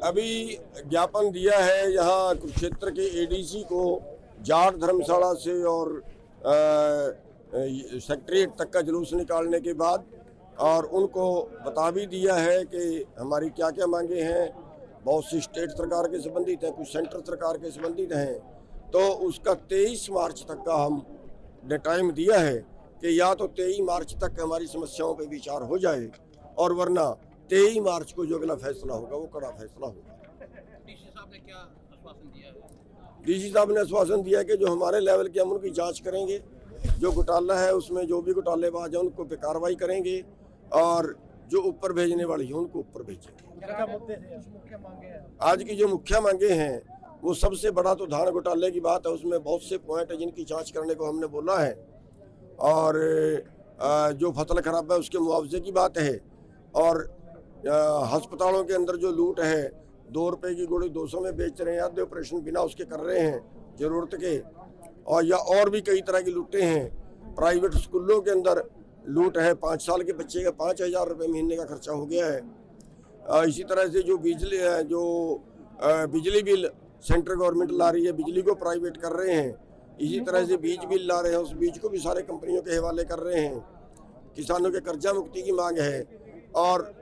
अभी ज्ञापन दिया है यहाँ कुरुक्षेत्र के एडीसी को जाट धर्मशाला से और सेक्रेटरीट तक का जुलूस निकालने के बाद, और उनको बता भी दिया है कि हमारी क्या क्या मांगे हैं। बहुत सी स्टेट सरकार के संबंधित हैं, कुछ सेंट्रल सरकार के संबंधित हैं। तो उसका 23 मार्च तक का हमने टाइम दिया है कि या तो 23 मार्च तक हमारी समस्याओं पे विचार हो जाए, और वरना 23 मार्च को जो अगला फैसला होगा वो कड़ा फैसला होगा। डीसी साहब ने क्या आश्वासन दिया है? डीसी साहब ने आश्वासन दिया है कि जो हमारे लेवल के हम उनकी जांच करेंगे, जो घोटाला है उसमें जो भी घोटालेबाज है उनको पे कार्रवाई करेंगे, और जो ऊपर भेजने वाली है उनको ऊपर भेजेंगे। आज की जो मुख्य मांगे हैं वो सबसे बड़ा तो धान घोटाले की बात है, उसमें बहुत से पॉइंट है जिनकी जांच करने को हमने बोला है, और जो फसल खराब है उसके मुआवजे की बात है, और अस्पतालों के अंदर जो लूट है, 2 रुपए की गोली 200 में बेच रहे हैं, आधे ऑपरेशन बिना उसके कर रहे हैं जरूरत के, और या और भी कई तरह की लूटें हैं। प्राइवेट स्कूलों के अंदर लूट है, 5 साल के बच्चे का 5,000 रुपये महीने का खर्चा हो गया है। इसी तरह से जो बिजली बिल सेंट्रल गवर्नमेंट ला रही है, बिजली को प्राइवेट कर रहे हैं। इसी तरह से बीज बिल ला रहे हैं, उस बीज को भी सारे कंपनियों के हवाले कर रहे हैं। किसानों के कर्जा मुक्ति की मांग है, और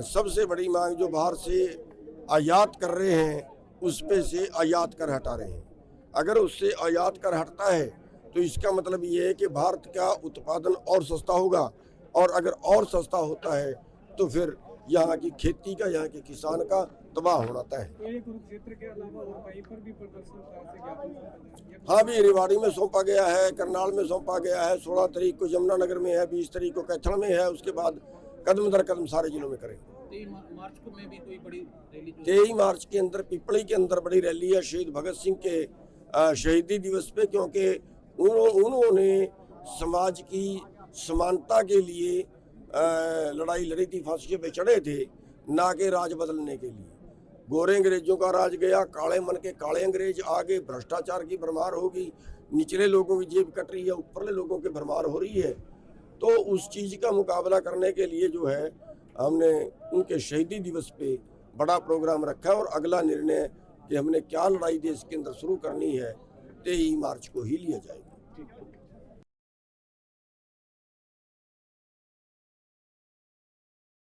सबसे बड़ी मांग जो बाहर से आयात कर रहे हैं उस पे से आयात कर हटा रहे हैं। अगर उससे आयात कर हटता है तो इसका मतलब ये है कि भारत का उत्पादन और सस्ता होगा, और अगर और सस्ता होता है तो फिर यहाँ की खेती का, यहाँ के किसान का तबाह होना तय है। कुरुक्षेत्र के अलावा और कहीं पर भी प्रदर्शन? हाँ, भी रेवाड़ी में सौंपा गया है, करनाल में सौंपा गया है, 16 तारीख को यमुनानगर में है, 20 तारीख को कैथल में है, उसके बाद कदम दर कदम सारे जिलों में करेंगे। 23 मार्च को में भी कोई बड़ी रैली? 23 मार्च के अंदर पिपली के अंदर बड़ी रैली है शहीद भगत सिंह के शहीदी दिवस पे, क्योंकि उन्होंने समाज की समानता के लिए लड़ाई लड़ी थी, फांसी पे चढ़े थे, ना कि राज बदलने के लिए। गोरे अंग्रेजों का राज गया, काले मन के काले अंग्रेज आगे, भ्रष्टाचार की भरमार होगी, निचले लोगों की जेब कट रही है, ऊपरले लोगों की भरमार हो रही है। तो उस चीज़ का मुकाबला करने के लिए जो है हमने उनके शहीदी दिवस पे बड़ा प्रोग्राम रखा है, और अगला निर्णय कि हमने क्या लड़ाई देश के अंदर शुरू करनी है 23 मार्च को ही लिया जाएगा।